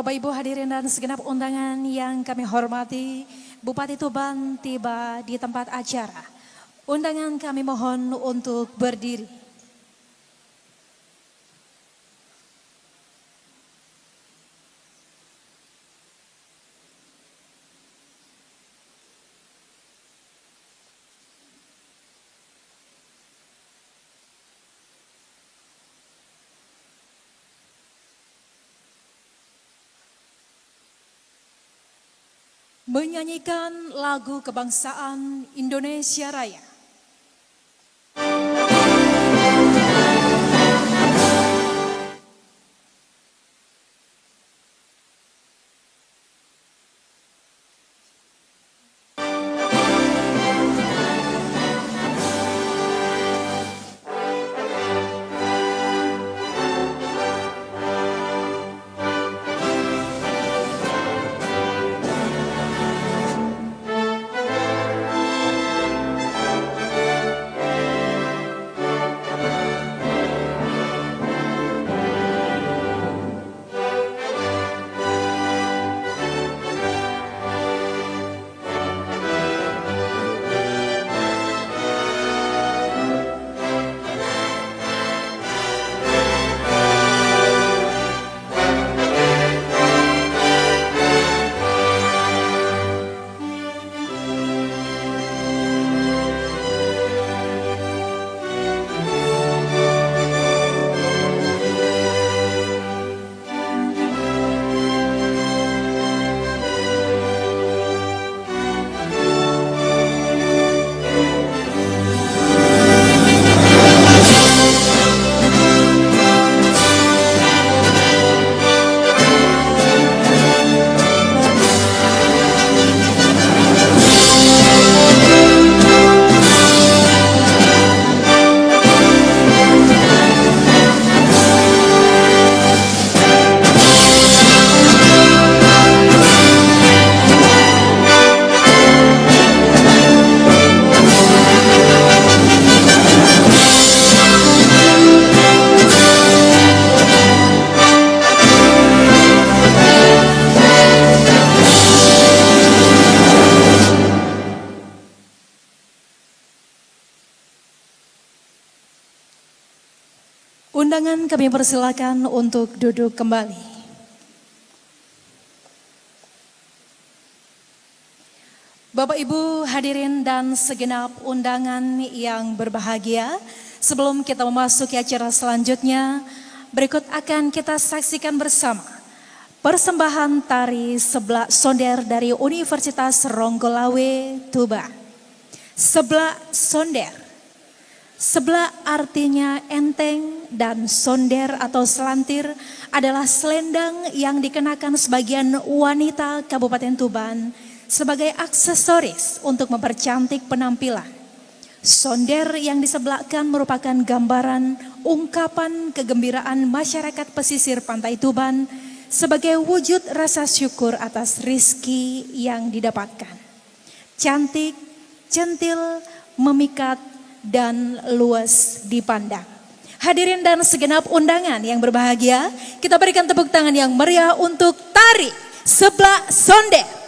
Bapak Ibu hadirin dan segenap undangan yang kami hormati, Bupati Tuban tiba di tempat acara. Undangan kami mohon untuk berdiri. Menyanyikan lagu kebangsaan Indonesia Raya. Undangan kami persilakan untuk duduk kembali. Bapak Ibu hadirin dan segenap undangan yang berbahagia, sebelum kita memasuki acara selanjutnya, berikut akan kita saksikan bersama persembahan tari Seblak Sonder dari Universitas Ronggolawe, Tuban. Seblak Sonder. Seblak artinya enteng dan sonder atau selantir adalah selendang yang dikenakan sebagian wanita Kabupaten Tuban sebagai aksesoris untuk mempercantik penampilan. Sonder yang diseblakkan merupakan gambaran ungkapan kegembiraan masyarakat pesisir pantai Tuban sebagai wujud rasa syukur atas rizki yang didapatkan. Cantik, centil, memikat, dan luas dipandang. Hadirin dan segenap undangan yang berbahagia, kita berikan tepuk tangan yang meriah untuk tari Seblak Sonder.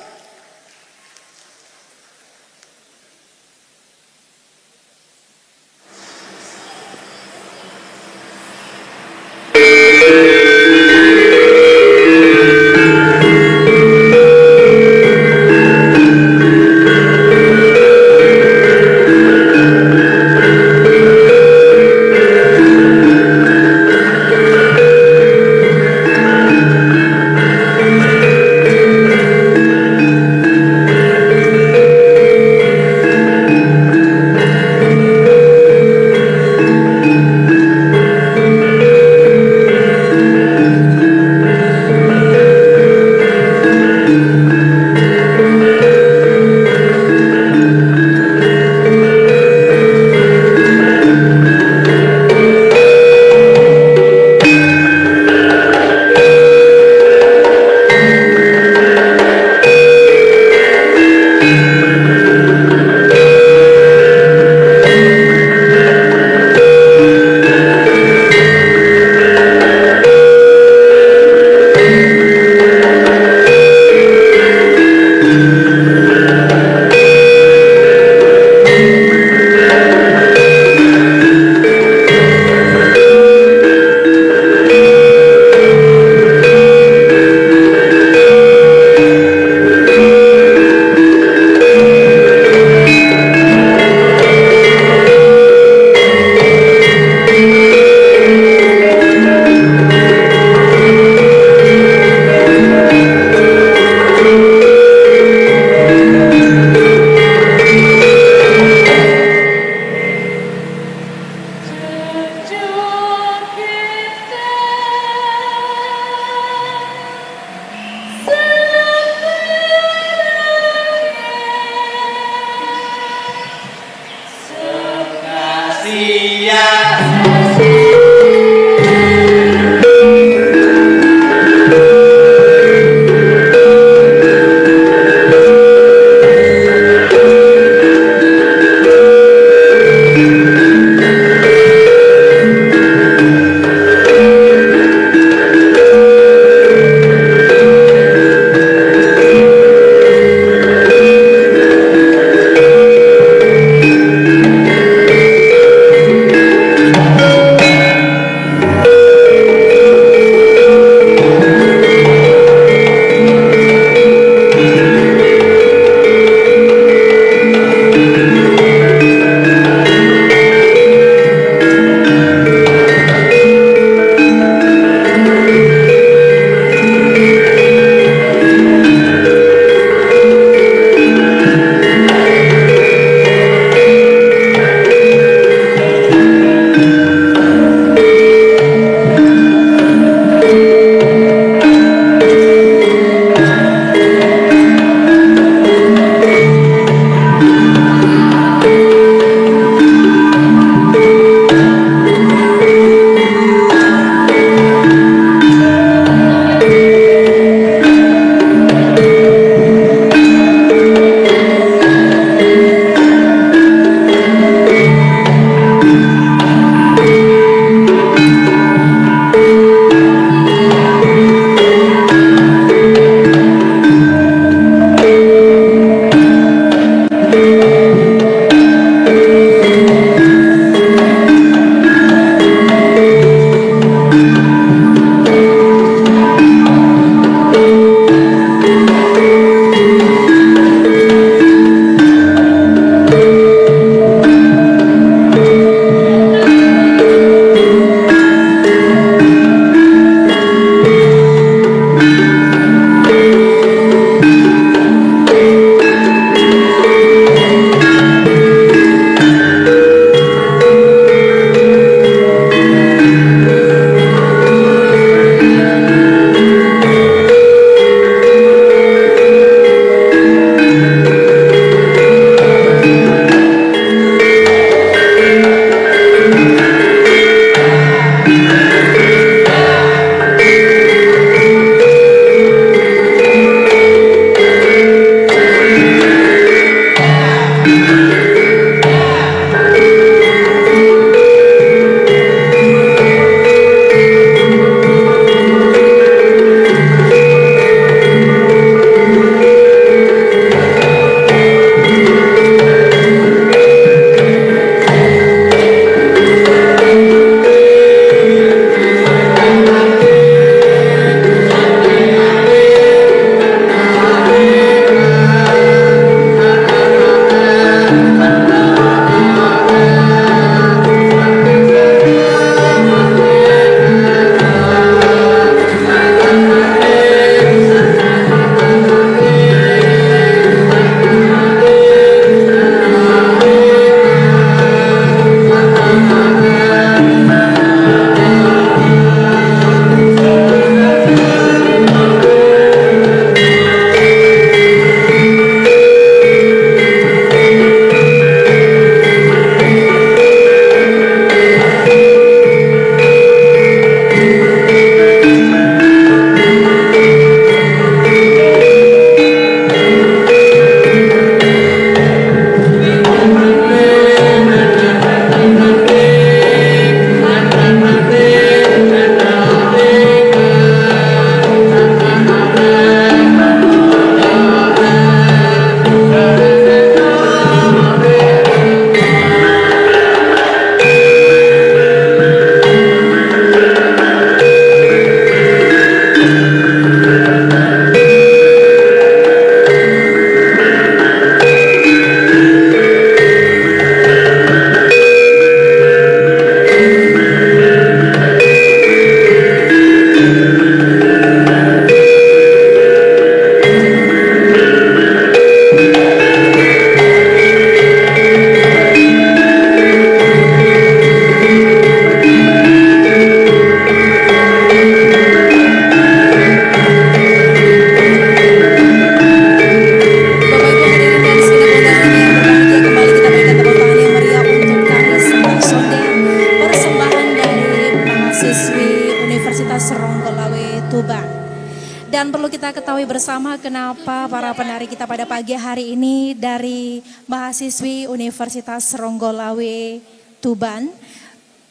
Dan perlu kita ketahui bersama kenapa para penari kita pada pagi hari ini dari mahasiswi Universitas Ronggolawe Tuban.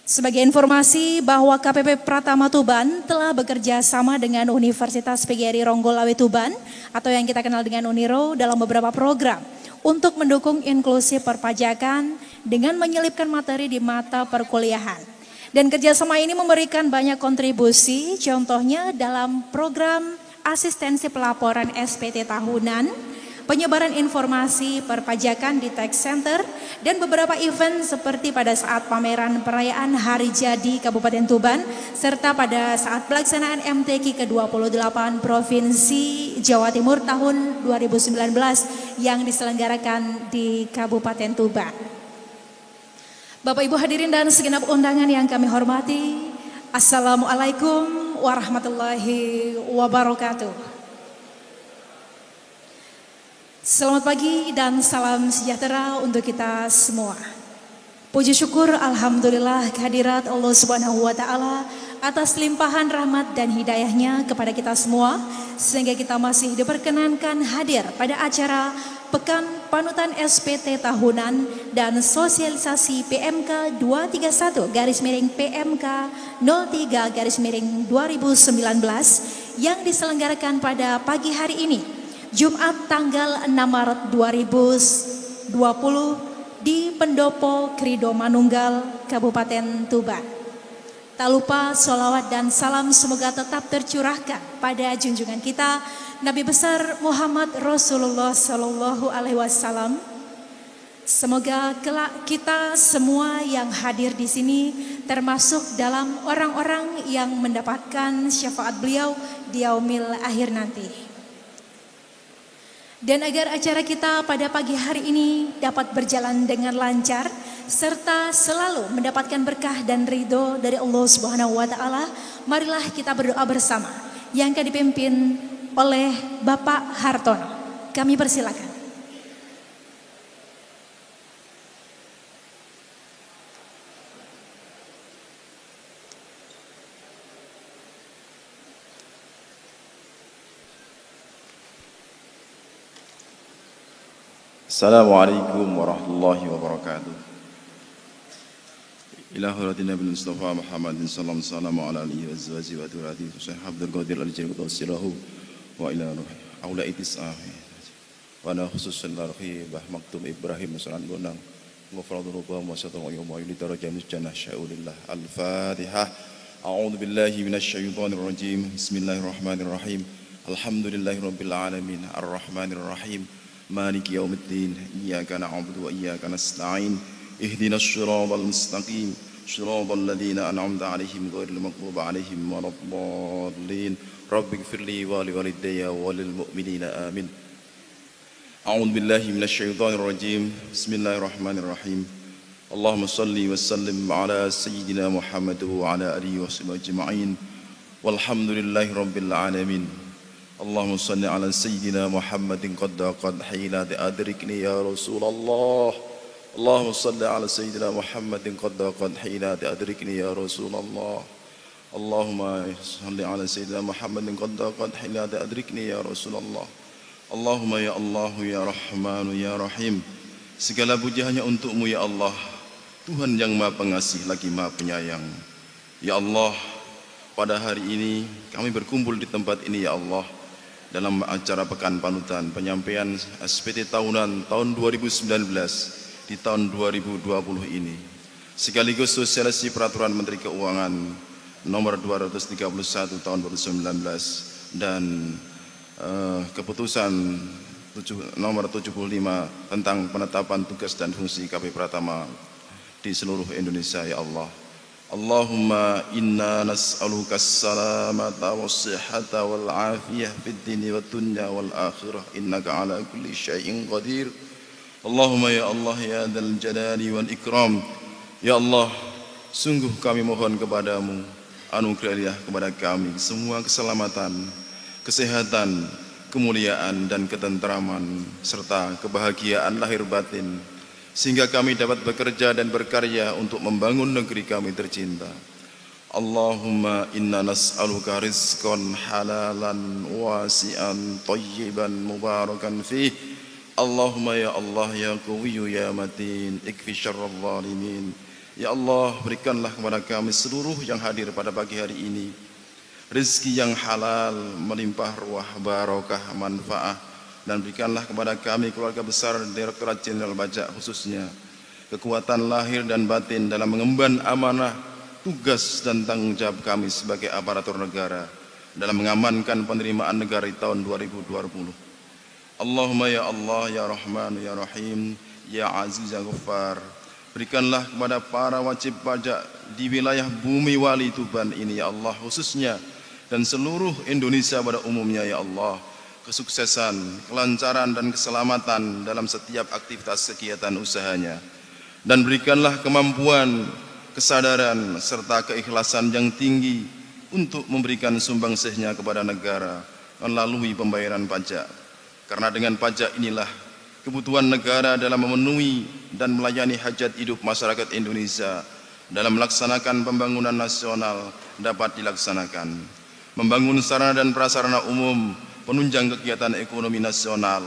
Sebagai informasi bahwa KPP Pratama Tuban telah bekerja sama dengan Universitas PGRI Ronggolawe Tuban atau yang kita kenal dengan Uniro dalam beberapa program untuk mendukung inklusi perpajakan dengan menyelipkan materi di mata perkuliahan. Dan kerjasama ini memberikan banyak kontribusi, contohnya dalam program asistensi pelaporan SPT tahunan, penyebaran informasi perpajakan di Tax Center, dan beberapa event seperti pada saat pameran perayaan Hari Jadi Kabupaten Tuban, serta pada saat pelaksanaan MTQ ke-28 Provinsi Jawa Timur tahun 2019 yang diselenggarakan di Kabupaten Tuban. Bapak Ibu hadirin dan segenap undangan yang kami hormati, Assalamualaikum warahmatullahi wabarakatuh. Selamat pagi dan salam sejahtera untuk kita semua. Puji syukur alhamdulillah kehadirat Allah Subhanahu wa taala atas limpahan rahmat dan hidayahnya kepada kita semua sehingga kita masih diperkenankan hadir pada acara Pekan Panutan SPT Tahunan dan Sosialisasi PMK 231/PMK 03/2019 yang diselenggarakan pada pagi hari ini, Jumat tanggal 6 Maret 2020 di Pendopo Krido Manunggal, Kabupaten Tuban. Tak lupa sholawat dan salam semoga tetap tercurahkan pada junjungan kita Nabi besar Muhammad Rasulullah Sallallahu Alaihi Wasallam. Semoga kelak kita semua yang hadir di sini termasuk dalam orang-orang yang mendapatkan syafaat beliau di yaumil akhir nanti. Dan agar acara kita pada pagi hari ini dapat berjalan dengan lancar serta selalu mendapatkan berkah dan ridho dari Allah Subhanahu wa taala, marilah kita berdoa bersama yang akan dipimpin oleh Bapak Hartono. Kami persilakan. Assalamualaikum warahmatullahi wabarakatuh. Ila hurati Nabi Mustafa Muhammadin sallallahu alaihi wasallam wa ala alihi wa azwajihi wa dhurriyyatihi wa sahbihi qadir al-jannah wa tawsilahu wa ila aula itisah wa ana khususan larhi bah maktum Ibrahim salan gonang ghufranu wa satru yawma yuli darajat jannah sya'ulillah. Al-Fatihah. A'udzu billahi minasyaitonir rajim. Bismillahirrahmanirrahim. Alhamdulillahirabbil alamin arrahmanir rahim. مالك يوم الدين إياك نعبد وإياك نستعين اهدنا الصراط المستقيم صراط الذين أنعمت عليهم غير المغضوب عليهم ولا الضالين رب اغفر لي ولوالدي وللمؤمنين آمين. أعوذ بالله من الشيطان الرجيم بسم الله الرحمن الرحيم. اللهم صل وسلم على سيدنا محمد وعلى آله وصحبه أجمعين والحمد لله رب العالمين. اللهم صل على سيدنا محمد قد حين أدركني يا رسول الله. اللهم صل على سيدنا محمد قد حين أدركني يا رسول الله. اللهم صل على سيدنا محمد قد حين أدركني يا رسول الله. اللهم ya Allah ya Rahman ya Rahim. Segala puji hanya untukmu ya Allah, Tuhan yang Maha Pengasih lagi Maha Penyayang. Ya Allah, pada hari ini kami berkumpul di tempat ini ya Allah, dalam acara Pekan Panutan penyampaian SPT tahunan tahun 2019 di tahun 2020 ini, sekaligus sosialisasi peraturan Menteri Keuangan nomor 231 tahun 2019 dan keputusan nomor 75 tentang penetapan tugas dan fungsi KPP Pratama di seluruh Indonesia ya Allah. Allahumma inna nas'aluka as-salamata was-sihhata wal-afiyah fid dini wad dunya wal akhirah innaka ala kulli syai'in qadir. Allahumma ya Allah ya dzal jalali wal ikram. Ya Allah, sungguh kami mohon kepadamu anugerahilah kepada kami semua keselamatan, kesehatan, kemuliaan dan ketentraman serta kebahagiaan lahir batin, sehingga kami dapat bekerja dan berkarya untuk membangun negeri kami tercinta. Allahumma inna nas'aluka rizqan halalan wasi'an tayyiban mubarakan fih. Allahumma ya Allah ya Qawiyyu ya Matin ikfi syarral zalimin. Ya Allah, berikanlah kepada kami seluruh yang hadir pada pagi hari ini rezeki yang halal, melimpah ruah, barokah, manfaat, dan berikanlah kepada kami keluarga besar Direktorat Jenderal Pajak khususnya kekuatan lahir dan batin dalam mengemban amanah, tugas dan tanggung jawab kami sebagai aparatur negara dalam mengamankan penerimaan negara di tahun 2020. Allahumma ya Allah ya Rahman ya Rahim ya Aziz ya Ghaffar, berikanlah kepada para wajib pajak di wilayah bumi wali Tuban ini ya Allah khususnya, dan seluruh Indonesia pada umumnya ya Allah, kesuksesan, kelancaran dan keselamatan dalam setiap aktivitas kegiatan usahanya, dan berikanlah kemampuan, kesadaran serta keikhlasan yang tinggi untuk memberikan sumbangsihnya kepada negara melalui pembayaran pajak. Karena dengan pajak inilah kebutuhan negara dalam memenuhi dan melayani hajat hidup masyarakat Indonesia dalam melaksanakan pembangunan nasional dapat dilaksanakan. Membangun sarana dan prasarana umum, penunjang kegiatan ekonomi nasional,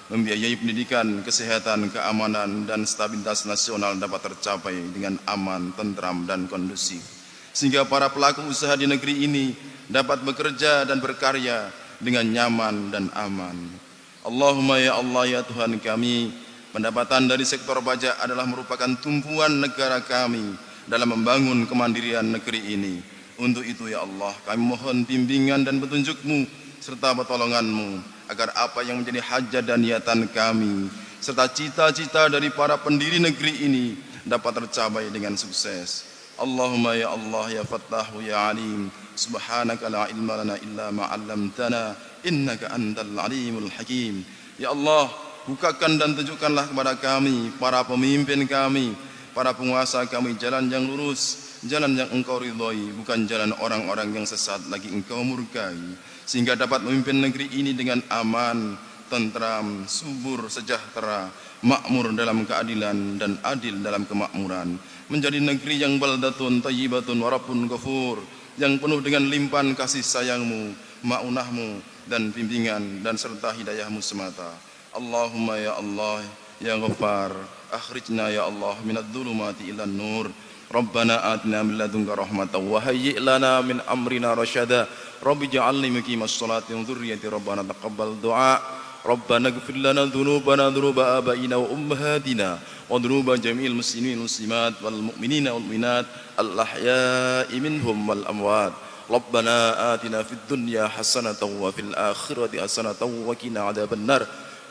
membiayai pendidikan, kesehatan, keamanan, dan stabilitas nasional dapat tercapai dengan aman, tentram, dan kondusif. Sehingga para pelaku usaha di negeri ini dapat bekerja dan berkarya dengan nyaman dan aman. Allahumma ya Allah ya Tuhan kami, pendapatan dari sektor pajak adalah merupakan tumpuan negara kami dalam membangun kemandirian negeri ini. Untuk itu ya Allah, kami mohon bimbingan dan petunjuk-Mu serta pertolongan-Mu agar apa yang menjadi hajat dan niatan kami serta cita-cita dari para pendiri negeri ini dapat tercapai dengan sukses. Allahumma ya Allah ya Fattahu ya Alim, subhanaka la ilma lana illa ma 'allamtana innaka antal alimul hakim. Ya Allah, bukakan dan tunjukkanlah kepada kami, para pemimpin kami, para penguasa kami, jalan yang lurus, jalan yang Engkau ridhai, bukan jalan orang-orang yang sesat lagi Engkau murkai, sehingga dapat memimpin negeri ini dengan aman, tentram, subur, sejahtera, makmur dalam keadilan dan adil dalam kemakmuran, menjadi negeri yang baldatun thayyibatun wa rabbun ghafur, yang penuh dengan limpahan kasih sayang-Mu, ma'unah-Mu, dan bimbingan dan serta hidayah-Mu semata. Allahumma ya Allah ya Ghaffar, akhrijna ya Allah minadh dhulumati ilan nur. Rabbana atina min ladunka rahmatan wa hayyi' lana min amrina rasyada. Rabbi ja'alni muqimas sholati wa dzurriyyati rabbana taqabbal du'a. Rabbana ighfir lana dhunubana dhunuba abaina wa ummahatina wa dhunuba jami'il muslimin muslimat wal mu'minina wal mu'minat al ahya'i minhum wal amwat. Rabbana atina fid dunya hasanatan wa fil akhirati hasanatan wa qina adzabannar.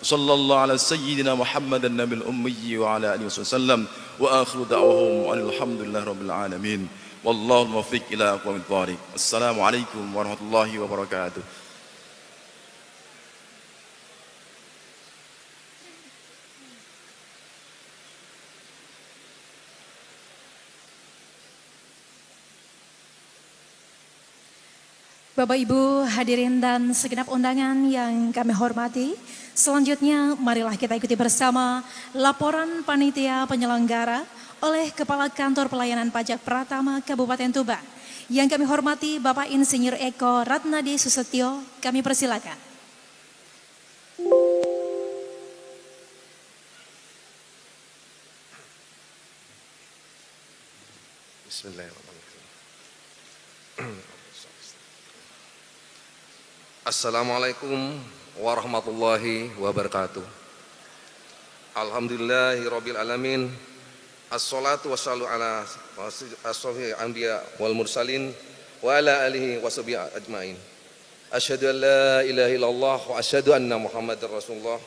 Sallallahu ala sayyidina Muhammadan nabil ummi wa ala alihi wasallam wa akhiru da'wahum alhamdulillahi rabbil alamin. Wallahu muwaffiq ila aqwamit thariq. Assalamualaikum warahmatullahi wabarakatuh. Bapak Ibu hadirin dan segenap undangan yang kami hormati, selanjutnya marilah kita ikuti bersama laporan panitia penyelenggara oleh Kepala Kantor Pelayanan Pajak Pratama Kabupaten Tuban. Yang kami hormati Bapak Insinyur Eko Ratnadi Susetyo, kami persilakan. Bismillahirrahmanirrahim. Assalamualaikum warahmatullahi wabarakatuh. Alhamdulillahirabbil alamin. Assalatu wassalamu ala asyrafil anbiya wal mursalin wa ala alihi washabihi ajmain. Asyhadu an la ilaha illallah wa asyhadu anna Muhammadar Rasulullah.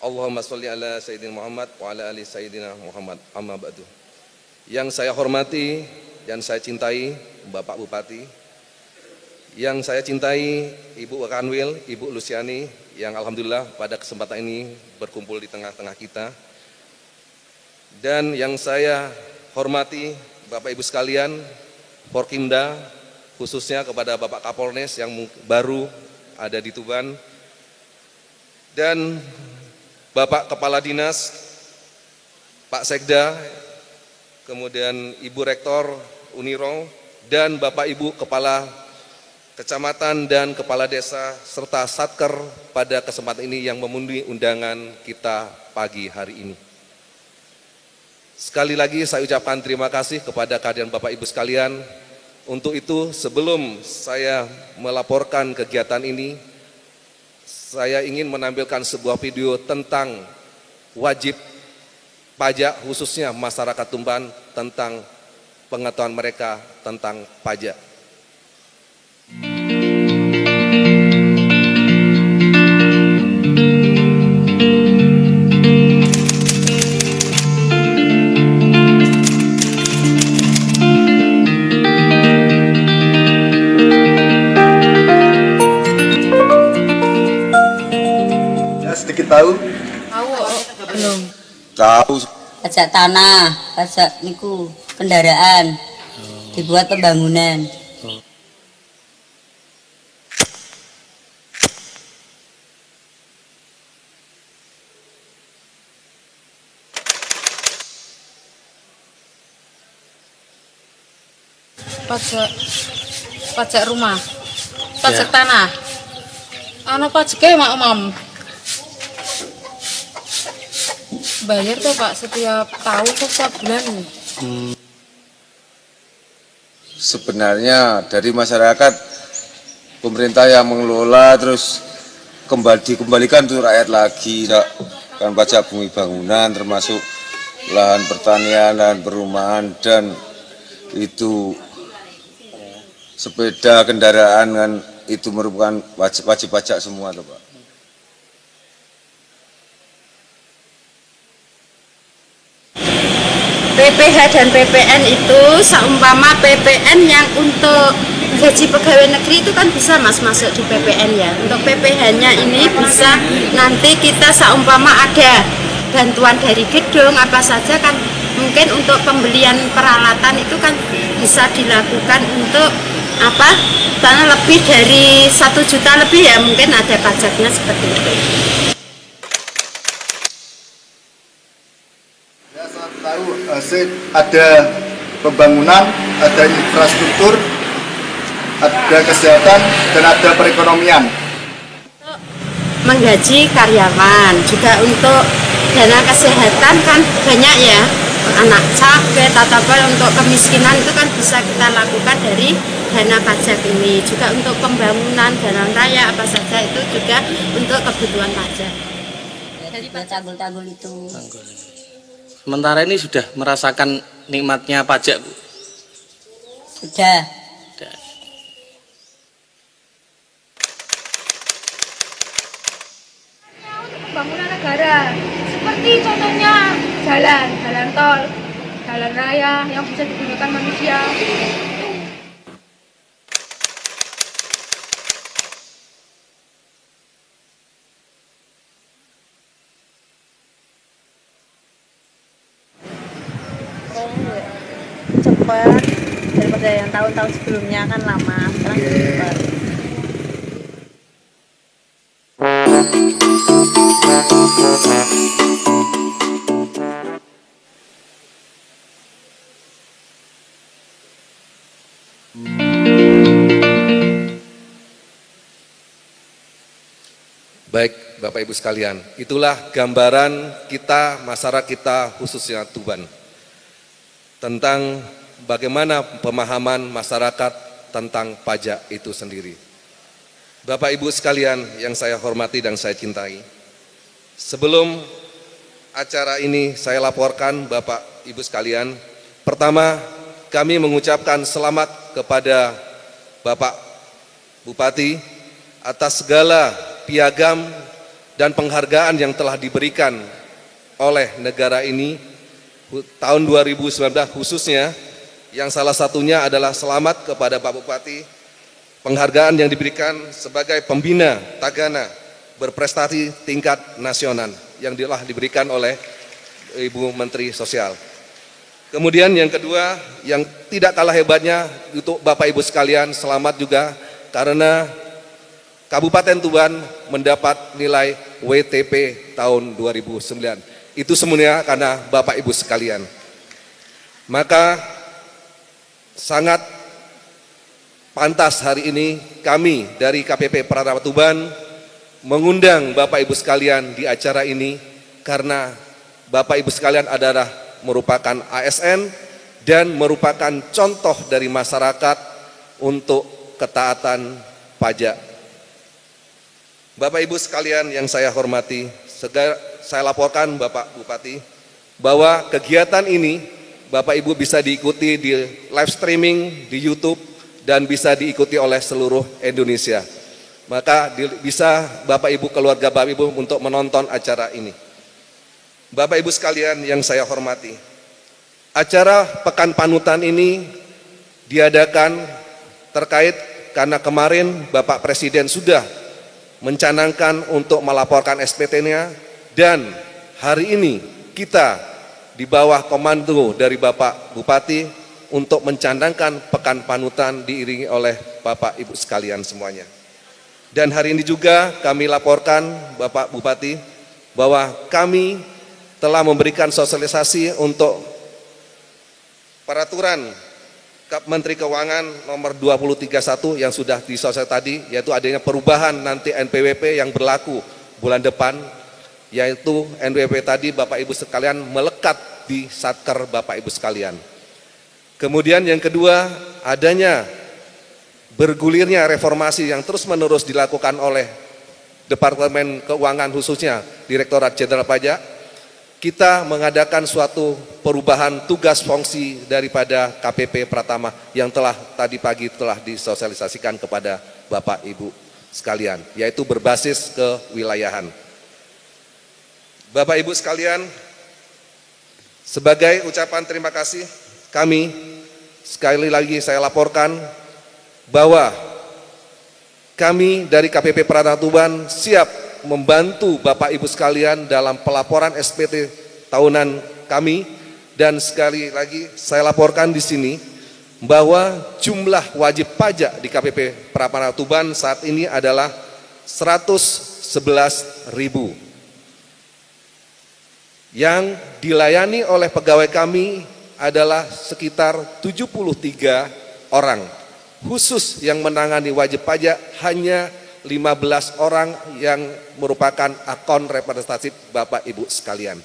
Allahumma shalli ala sayyidina Muhammad wa ala ali sayyidina Muhammad. Amma ba'du. Yang saya hormati dan saya cintai Bapak Bupati, yang saya cintai Ibu Kanwil, Ibu Luciani, yang alhamdulillah pada kesempatan ini berkumpul di tengah-tengah kita. Dan yang saya hormati Bapak Ibu sekalian, Forkimda, khususnya kepada Bapak Kapolres yang baru ada di Tuban, dan Bapak Kepala Dinas, Pak Sekda, kemudian Ibu Rektor Uniro, dan Bapak Ibu Kepala Kecamatan dan Kepala Desa serta Satker pada kesempatan ini yang memenuhi undangan kita pagi hari ini. Sekali lagi saya ucapkan terima kasih kepada kehadiran Bapak Ibu sekalian. Untuk itu sebelum saya melaporkan kegiatan ini, saya ingin menampilkan sebuah video tentang wajib pajak khususnya masyarakat Tuban tentang pengetahuan mereka tentang pajak. Sedikit tahu? Belum. Tahu. Pajak tanah, pajak niku kendaraan, dibuat pembangunan. Pajak rumah, pajak tanah. Anu pajaknya Mam. Bayar tuh Pak setiap tahun tuh setiap bulan. Sebenarnya dari masyarakat, pemerintah yang mengelola terus dikembalikan untuk rakyat lagi, kan pajak bumi bangunan termasuk lahan pertanian, lahan perumahan, dan itu sepeda kendaraan kan itu merupakan wajib pajak semua tuh Pak. PPh dan PPN itu seumpama PPN yang untuk gaji pegawai negeri itu kan bisa masuk di PPN ya. Untuk PPh-nya ini bisa nanti kita seumpama ada bantuan dari gedung apa saja kan mungkin untuk pembelian peralatan itu kan bisa dilakukan untuk apa? Karena lebih dari 1 juta lebih ya mungkin ada pajaknya seperti itu. Ada pembangunan, ada infrastruktur, ada kesehatan, dan ada perekonomian. Untuk menggaji karyawan, juga untuk dana kesehatan kan banyak ya, anak sakit atau apa untuk kemiskinan itu kan bisa kita lakukan dari dana pajak ini. Juga untuk pembangunan jalan raya apa saja itu juga untuk kebutuhan pajak. Jadi tanggul-tanggul itu. Sementara ini sudah merasakan nikmatnya pajak, Bu? Sudah. Untuk pembangunan negara, seperti contohnya jalan tol, jalan raya yang bisa digunakan manusia. Cepat daripada yang tahun-tahun sebelumnya kan lama, sekarang cepat. Baik Bapak Ibu sekalian, itulah gambaran kita, masyarakat kita khususnya Tuban, tentang bagaimana pemahaman masyarakat tentang pajak itu sendiri. Bapak Ibu sekalian yang saya hormati dan saya cintai, sebelum acara ini saya laporkan Bapak Ibu sekalian, pertama kami mengucapkan selamat kepada Bapak Bupati atas segala piagam dan penghargaan yang telah diberikan oleh negara ini tahun 2019 khususnya, yang salah satunya adalah selamat kepada Pak Bupati, penghargaan yang diberikan sebagai pembina tagana berprestasi tingkat nasional yang telah diberikan oleh Ibu Menteri Sosial. Kemudian yang kedua, yang tidak kalah hebatnya untuk Bapak Ibu sekalian, selamat juga karena Kabupaten Tuban mendapat nilai WTP tahun 2009. Itu semuanya karena Bapak Ibu sekalian. Maka sangat pantas hari ini kami dari KPP Pratama Tuban mengundang Bapak Ibu sekalian di acara ini karena Bapak Ibu sekalian adalah merupakan ASN dan merupakan contoh dari masyarakat untuk ketaatan pajak. Bapak Ibu sekalian yang saya hormati, saya laporkan Bapak Bupati bahwa kegiatan ini Bapak Ibu bisa diikuti di live streaming di YouTube dan bisa diikuti oleh seluruh Indonesia. Maka bisa Bapak Ibu keluarga Bapak Ibu untuk menonton acara ini. Bapak Ibu sekalian yang saya hormati, acara Pekan Panutan ini diadakan terkait karena kemarin Bapak Presiden sudah mencanangkan untuk melaporkan SPT-nya dan hari ini kita di bawah komando dari Bapak Bupati untuk mencanangkan Pekan Panutan diiringi oleh Bapak Ibu sekalian semuanya. Dan hari ini juga kami laporkan Bapak Bupati bahwa kami telah memberikan sosialisasi untuk peraturan Menteri Keuangan nomor 2031 yang sudah disosialisasi tadi, yaitu adanya perubahan nanti NPWP yang berlaku bulan depan, yaitu NPWP tadi Bapak Ibu sekalian melekat di Satker Bapak Ibu sekalian. Kemudian yang kedua, adanya bergulirnya reformasi yang terus-menerus dilakukan oleh Departemen Keuangan khususnya Direktorat Jenderal Pajak. Kita mengadakan suatu perubahan tugas fungsi daripada KPP Pratama yang tadi pagi telah disosialisasikan kepada Bapak Ibu sekalian, yaitu berbasis kewilayahan. Bapak Ibu sekalian, sebagai ucapan terima kasih kami, sekali lagi saya laporkan bahwa kami dari KPP Pratama Tuban siap membantu Bapak Ibu sekalian dalam pelaporan SPT tahunan kami, dan sekali lagi saya laporkan di sini bahwa jumlah wajib pajak di KPP Pratama Tuban saat ini adalah 111.000 yang dilayani oleh pegawai kami adalah sekitar 73 orang. Khusus yang menangani wajib pajak hanya 15 orang yang merupakan akun representatif Bapak Ibu sekalian.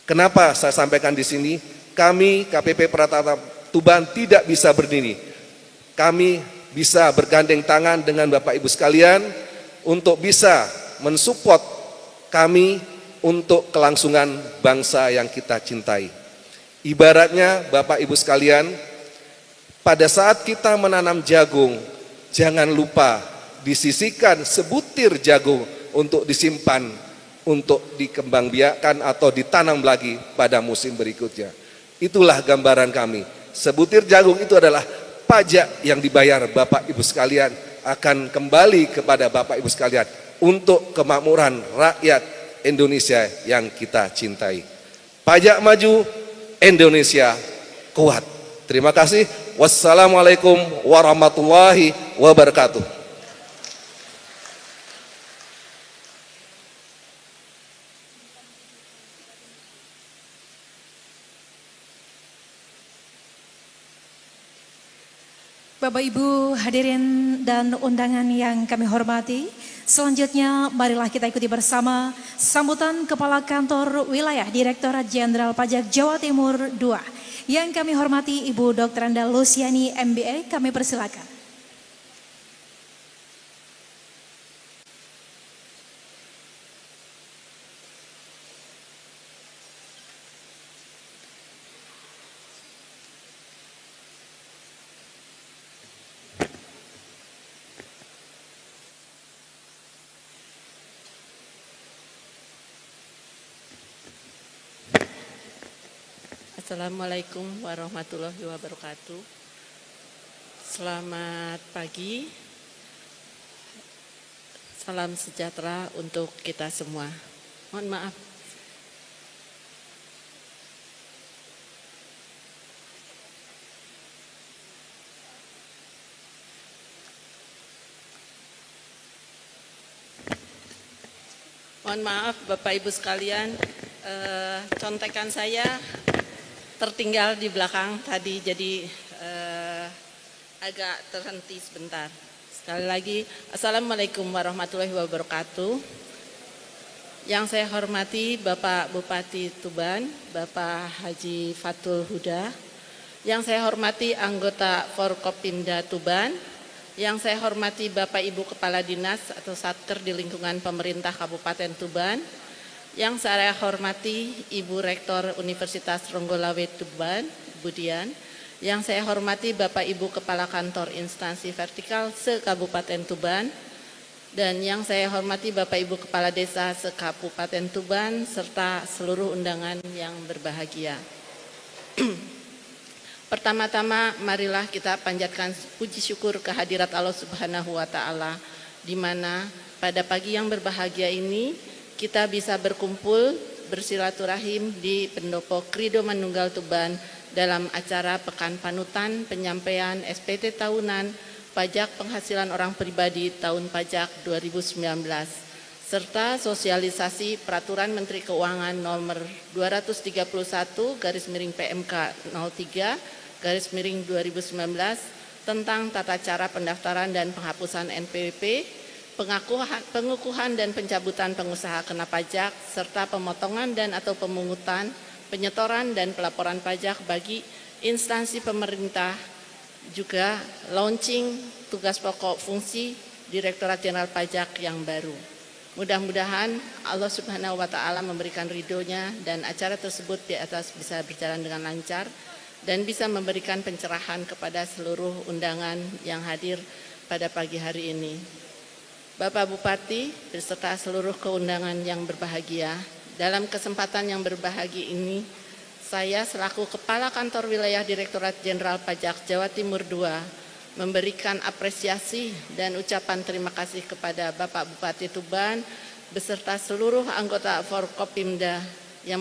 Kenapa saya sampaikan di sini? Kami KPP Pratama Tuban tidak bisa berdiri. Kami bisa bergandeng tangan dengan Bapak Ibu sekalian untuk bisa mensupport kami untuk kelangsungan bangsa yang kita cintai. Ibaratnya Bapak Ibu sekalian, pada saat kita menanam jagung, jangan lupa disisihkan sebutir jagung untuk disimpan, untuk dikembangbiakkan atau ditanam lagi pada musim berikutnya. Itulah gambaran kami. Sebutir jagung itu adalah pajak yang dibayar Bapak Ibu sekalian akan kembali kepada Bapak Ibu sekalian untuk kemakmuran rakyat Indonesia yang kita cintai. Pajak maju, Indonesia kuat. Terima kasih. Wassalamualaikum warahmatullahi wabarakatuh. Bapak Ibu hadirin dan undangan yang kami hormati, selanjutnya marilah kita ikuti bersama sambutan Kepala Kantor Wilayah Direktorat Jenderal Pajak Jawa Timur II. Yang kami hormati Ibu Dr. Anda Luciani MBA, kami persilakan. Assalamualaikum warahmatullahi wabarakatuh. Selamat pagi. Salam sejahtera untuk kita semua. Mohon maaf. Mohon maaf Bapak Ibu sekalian, contekan saya tertinggal di belakang tadi, jadi agak terhenti sebentar. Sekali lagi, Assalamualaikum warahmatullahi wabarakatuh. Yang saya hormati Bapak Bupati Tuban, Bapak Haji Fatul Huda. Yang saya hormati anggota Forkopimda Tuban. Yang saya hormati Bapak Ibu Kepala Dinas atau Satker di lingkungan pemerintah Kabupaten Tuban. Yang saya hormati Ibu Rektor Universitas Ronggolawe Tuban, Budian. Yang saya hormati Bapak Ibu Kepala Kantor Instansi Vertikal se-Kabupaten Tuban. Dan yang saya hormati Bapak Ibu Kepala Desa se-Kabupaten Tuban serta seluruh undangan yang berbahagia. Pertama-tama marilah kita panjatkan puji syukur kehadirat Allah Subhanahu wa taala, di mana pada pagi yang berbahagia ini kita bisa berkumpul bersilaturahim di Pendopo Krido Manunggal Tuban dalam acara Pekan Panutan Penyampaian SPT Tahunan Pajak Penghasilan Orang Pribadi Tahun Pajak 2019 serta sosialisasi Peraturan Menteri Keuangan nomor 231/PMK 03/2019 tentang tata cara pendaftaran dan penghapusan NPWP, pengukuhan dan pencabutan pengusaha kena pajak serta pemotongan dan atau pemungutan, penyetoran dan pelaporan pajak bagi instansi pemerintah, juga launching tugas pokok fungsi Direktorat Jenderal Pajak yang baru. Mudah-mudahan Allah Subhanahu wa taala memberikan ridhonya dan acara tersebut di atas bisa berjalan dengan lancar dan bisa memberikan pencerahan kepada seluruh undangan yang hadir pada pagi hari ini. Bapak Bupati beserta seluruh keundangan yang berbahagia, dalam kesempatan yang berbahagia ini, saya selaku Kepala Kantor Wilayah Direktorat Jenderal Pajak Jawa Timur II memberikan apresiasi dan ucapan terima kasih kepada Bapak Bupati Tuban beserta seluruh anggota Forkopimda yang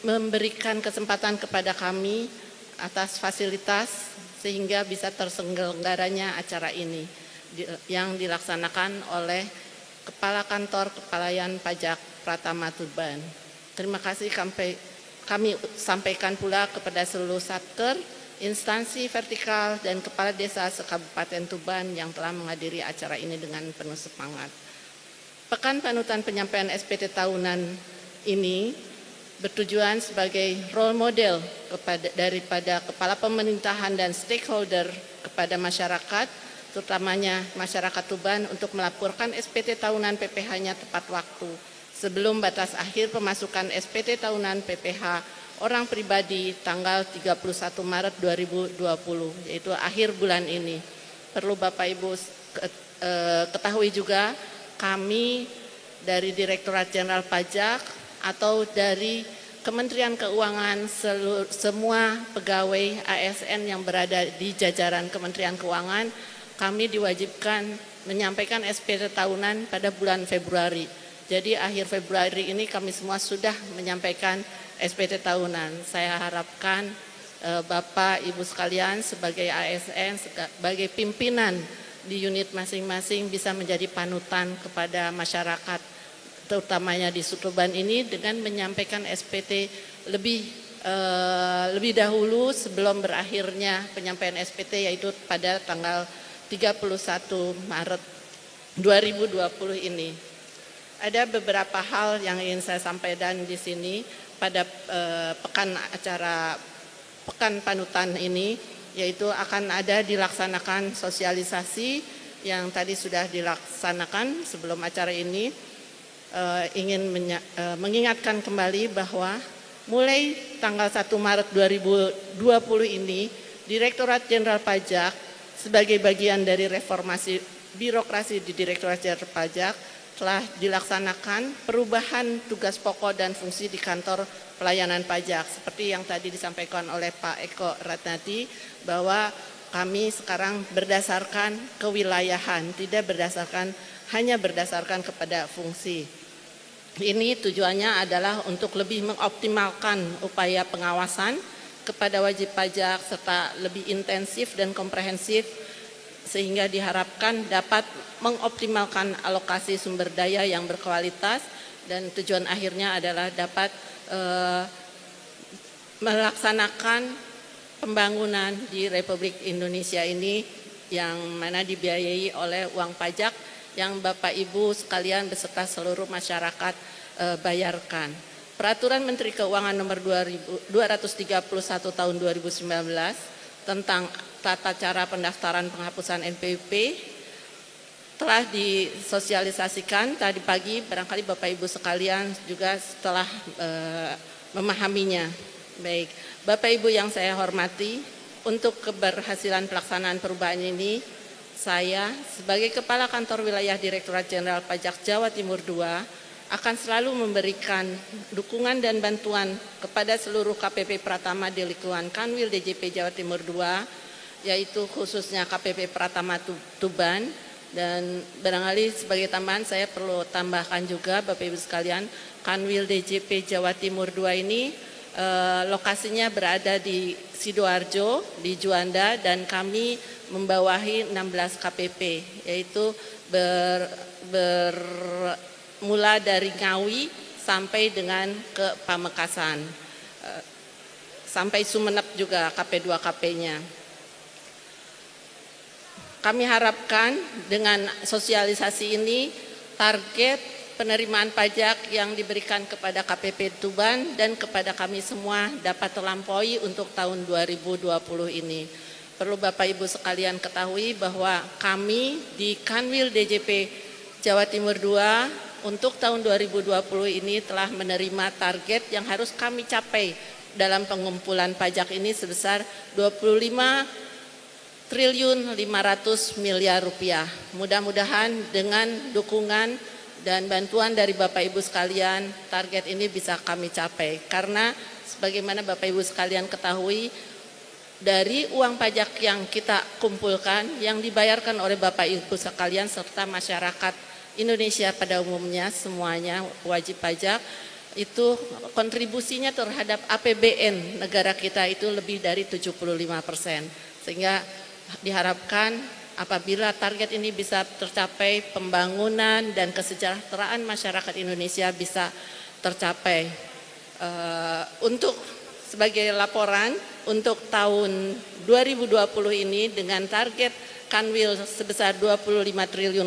memberikan kesempatan kepada kami atas fasilitas sehingga bisa terselenggaranya acara ini yang dilaksanakan oleh Kepala Kantor Kepelaian Pajak Pratama Tuban. Terima kasih kami sampaikan pula kepada seluruh satker, instansi vertikal dan kepala desa se-Kabupaten Tuban yang telah menghadiri acara ini dengan penuh semangat. Pekan Panutan Penyampaian SPT Tahunan ini bertujuan sebagai role model daripada kepala pemerintahan dan stakeholder kepada masyarakat, terutamanya masyarakat Tuban untuk melaporkan SPT tahunan PPh-nya tepat waktu sebelum batas akhir pemasukan SPT tahunan PPh orang pribadi tanggal 31 Maret 2020, yaitu akhir bulan ini. Perlu Bapak Ibu ketahui juga, kami dari Direktorat Jenderal Pajak atau dari Kementerian Keuangan, semua pegawai ASN yang berada di jajaran Kementerian Keuangan, kami diwajibkan menyampaikan SPT tahunan pada bulan Februari. Jadi akhir Februari ini kami semua sudah menyampaikan SPT tahunan. Saya harapkan Bapak Ibu sekalian sebagai ASN, sebagai pimpinan di unit masing-masing bisa menjadi panutan kepada masyarakat, terutamanya di Tuban ini dengan menyampaikan SPT lebih dahulu sebelum berakhirnya penyampaian SPT, yaitu pada tanggal 31 Maret 2020 ini. Ada beberapa hal yang ingin saya sampaikan di sini pada pekan panutan ini, yaitu akan ada dilaksanakan sosialisasi yang tadi sudah dilaksanakan sebelum acara ini. Ingin mengingatkan kembali bahwa mulai tanggal 1 Maret 2020 ini Direktorat Jenderal Pajak sebagai bagian dari reformasi birokrasi di Direktorat Jenderal Pajak telah dilaksanakan perubahan tugas pokok dan fungsi di kantor pelayanan pajak seperti yang tadi disampaikan oleh Pak Eko Ratnati, bahwa kami sekarang berdasarkan kewilayahan, tidak hanya berdasarkan kepada fungsi. Ini tujuannya adalah untuk lebih mengoptimalkan upaya pengawasan kepada wajib pajak serta lebih intensif dan komprehensif sehingga diharapkan dapat mengoptimalkan alokasi sumber daya yang berkualitas dan tujuan akhirnya adalah dapat melaksanakan pembangunan di Republik Indonesia ini yang mana dibiayai oleh uang pajak yang Bapak Ibu sekalian beserta seluruh masyarakat bayarkan. Peraturan Menteri Keuangan nomor 231 tahun 2019 tentang tata cara pendaftaran penghapusan NPWP telah disosialisasikan tadi pagi, barangkali Bapak Ibu sekalian juga setelah memahaminya. Baik, Bapak Ibu yang saya hormati, untuk keberhasilan pelaksanaan perubahan ini, saya sebagai Kepala Kantor Wilayah Direktorat Jenderal Pajak Jawa Timur II akan selalu memberikan dukungan dan bantuan kepada seluruh KPP Pratama di lingkungan Kanwil DJP Jawa Timur II, yaitu khususnya KPP Pratama Tuban. Dan barangkali sebagai tambahan saya perlu tambahkan juga Bapak Ibu sekalian, Kanwil DJP Jawa Timur II ini lokasinya berada di Sidoarjo, di Juanda, dan kami membawahi 16 KPP, yaitu bermula dari Ngawi sampai dengan ke Pamekasan, sampai Sumeneb juga KP2KP-nya. Kami harapkan dengan sosialisasi ini target penerimaan pajak yang diberikan kepada KPP Tuban dan kepada kami semua dapat terlampaui untuk tahun 2020 ini. Perlu Bapak Ibu sekalian ketahui bahwa kami di Kanwil DJP Jawa Timur II untuk tahun 2020 ini telah menerima target yang harus kami capai dalam pengumpulan pajak ini sebesar 25.500 miliar rupiah. Mudah-mudahan dengan dukungan dan bantuan dari Bapak Ibu sekalian, target ini bisa kami capai. Karena sebagaimana Bapak Ibu sekalian ketahui, dari uang pajak yang kita kumpulkan, yang dibayarkan oleh Bapak Ibu sekalian serta masyarakat Indonesia pada umumnya, semuanya wajib pajak, itu kontribusinya terhadap APBN negara kita itu lebih dari 75%. Sehingga diharapkan apabila target ini bisa tercapai, pembangunan dan kesejahteraan masyarakat Indonesia bisa tercapai. Untuk sebagai laporan untuk tahun 2020 ini dengan target Kanwil sebesar 25.500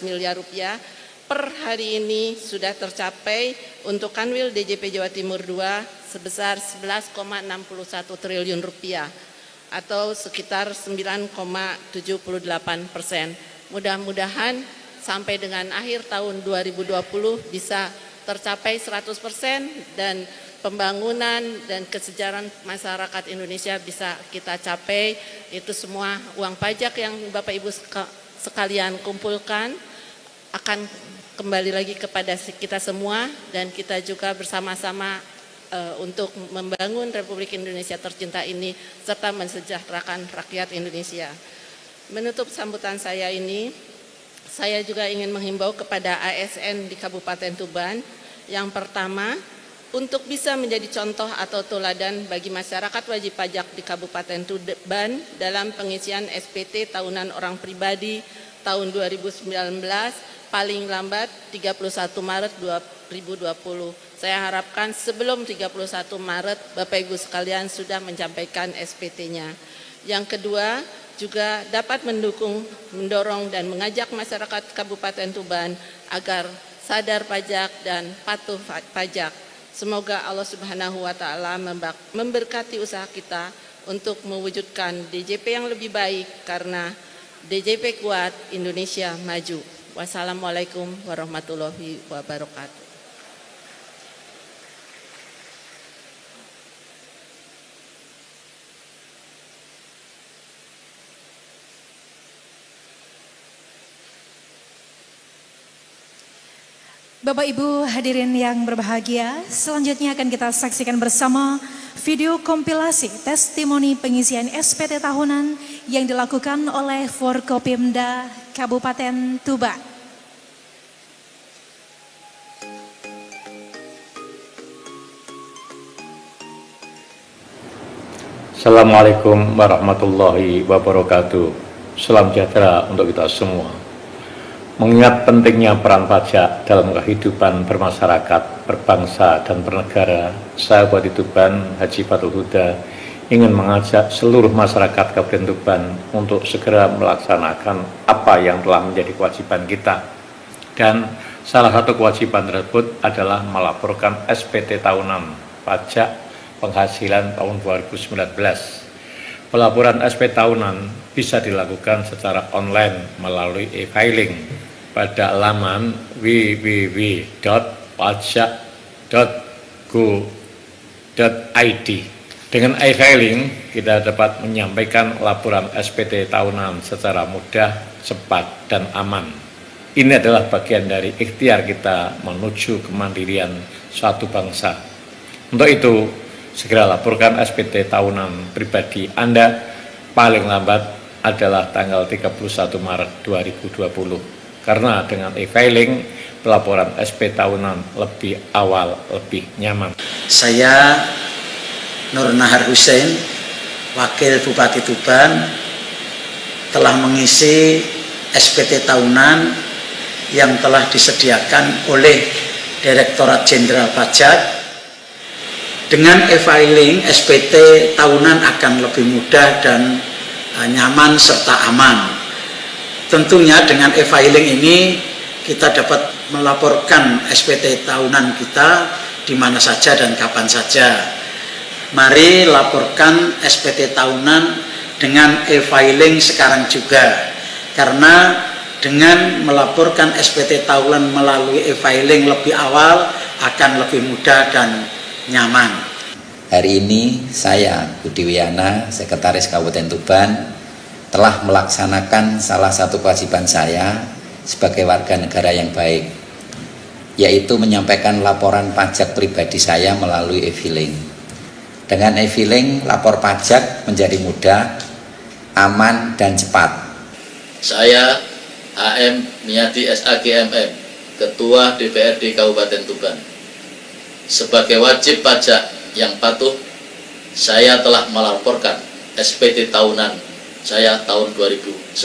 miliar rupiah, per hari ini sudah tercapai untuk Kanwil DJP Jawa Timur II sebesar 11,61 triliun rupiah, atau sekitar 9,78%. Mudah-mudahan sampai dengan akhir tahun 2020 bisa tercapai 100% dan pembangunan dan kesejahteraan masyarakat Indonesia bisa kita capai. Itu semua uang pajak yang Bapak Ibu sekalian kumpulkan akan kembali lagi kepada kita semua, dan kita juga bersama-sama untuk membangun Republik Indonesia tercinta ini serta mensejahterakan rakyat Indonesia. Menutup sambutan saya ini, saya juga ingin menghimbau kepada ASN di Kabupaten Tuban. Yang pertama, untuk bisa menjadi contoh atau teladan bagi masyarakat wajib pajak di Kabupaten Tuban dalam pengisian SPT tahunan orang pribadi tahun 2019 paling lambat 31 Maret 2020. Saya harapkan sebelum 31 Maret Bapak Ibu sekalian sudah menyampaikan SPT-nya. Yang kedua, juga dapat mendorong dan mengajak masyarakat Kabupaten Tuban agar sadar pajak dan patuh pajak. Semoga Allah Subhanahu wa taala memberkati usaha kita untuk mewujudkan DJP yang lebih baik, karena DJP kuat, Indonesia maju. Wassalamualaikum warahmatullahi wabarakatuh. Bapak Ibu hadirin yang berbahagia, selanjutnya akan kita saksikan bersama video kompilasi testimoni pengisian SPT tahunan yang dilakukan oleh Forkopimda Kabupaten Tuban. Assalamualaikum warahmatullahi wabarakatuh. Salam sejahtera untuk kita semua. Mengingat pentingnya peran pajak dalam kehidupan bermasyarakat, berbangsa, dan bernegara, saya Bupati Tuban Haji Fatul Huda ingin mengajak seluruh masyarakat Kabupaten Tuban untuk segera melaksanakan apa yang telah menjadi kewajiban kita. Dan salah satu kewajiban tersebut adalah melaporkan SPT tahunan pajak penghasilan tahun 2019. Pelaporan SPT tahunan bisa dilakukan secara online melalui e-filing pada laman www.pajak.go.id. Dengan e-filing, kita dapat menyampaikan laporan SPT tahunan secara mudah, cepat, dan aman. Ini adalah bagian dari ikhtiar kita menuju kemandirian suatu bangsa. Untuk itu, segera laporkan SPT tahunan pribadi Anda paling lambat adalah tanggal 31 Maret 2020. Karena dengan e-filing, pelaporan SPT tahunan lebih awal, lebih nyaman. Saya Nur Nahar Hussein, Wakil Bupati Tuban, telah mengisi SPT tahunan yang telah disediakan oleh Direktorat Jenderal Pajak. Dengan e-filing, SPT tahunan akan lebih mudah dan nyaman serta aman. Tentunya dengan e-filing ini kita dapat melaporkan SPT tahunan kita di mana saja dan kapan saja. Mari laporkan SPT tahunan dengan e-filing sekarang juga, karena dengan melaporkan SPT tahunan melalui e-filing lebih awal akan lebih mudah dan nyaman. Hari ini saya Budi Wiyana, Sekretaris Kabupaten Tuban, telah melaksanakan salah satu kewajiban saya sebagai warga negara yang baik, yaitu menyampaikan laporan pajak pribadi saya melalui e-filing. Dengan e-filing, lapor pajak menjadi mudah, aman, dan cepat. Saya AM Niati SAGMM, Ketua DPRD Kabupaten Tuban. Sebagai wajib pajak yang patuh, saya telah melaporkan SPT tahunan saya tahun 2019.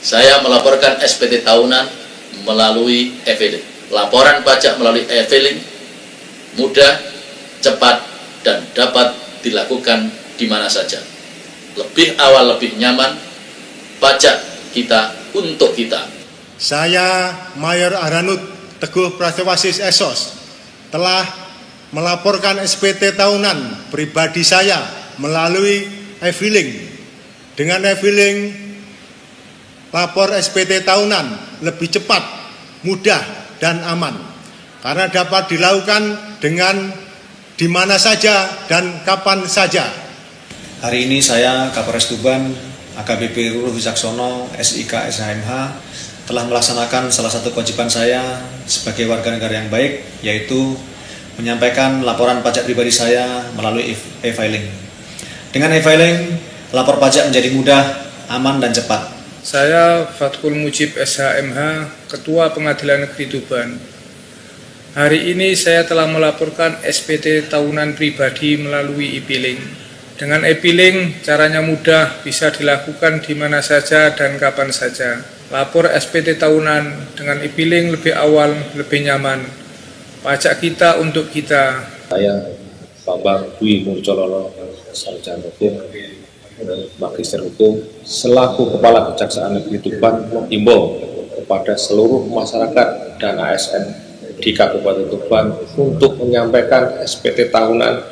Saya melaporkan SPT tahunan melalui e-filing. Laporan pajak melalui e-filing mudah, cepat, dan dapat dilakukan di mana saja. Lebih awal, lebih nyaman, pajak kita untuk kita. Saya Mayor Aranut Teguh Prasewasis Esos telah melaporkan SPT tahunan pribadi saya melalui e-filing. Dengan e-filing, lapor SPT tahunan lebih cepat, mudah, dan aman, karena dapat dilakukan dengan di mana saja dan kapan saja. Hari ini saya Kapolres Tuban, AKBP Ruru Wicaksono, SIK SHMH, telah melaksanakan salah satu kewajiban saya sebagai warga negara yang baik, yaitu menyampaikan laporan pajak pribadi saya melalui e-filing. Dengan e-filing, lapor pajak menjadi mudah, aman, dan cepat. Saya Fathul Mujib SHMH, Ketua Pengadilan Negeri Tuban. Hari ini saya telah melaporkan SPT tahunan pribadi melalui e-filing. Dengan e-filing, caranya mudah, bisa dilakukan di mana saja dan kapan saja. Lapor SPT tahunan dengan e-filing lebih awal, lebih nyaman. Pajak kita untuk kita. Saya Bambang Dwi Murcololo, Sarjana Hukum, Magister Hukum, selaku Kepala Kejaksaan Negeri Tuban, menghimbau kepada seluruh masyarakat dan ASN di Kabupaten Tuban untuk menyampaikan SPT tahunan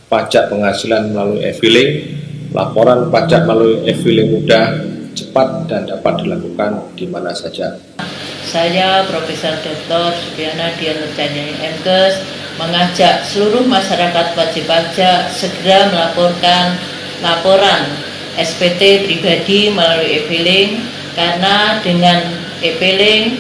pajak penghasilan melalui e-filing. Laporan pajak melalui e-filing mudah, cepat, dan dapat dilakukan di mana saja. Saya Profesor Dr. Subiana Dian Nurjani MKes mengajak seluruh masyarakat wajib pajak segera melaporkan laporan SPT pribadi melalui e-filing, karena dengan e-filing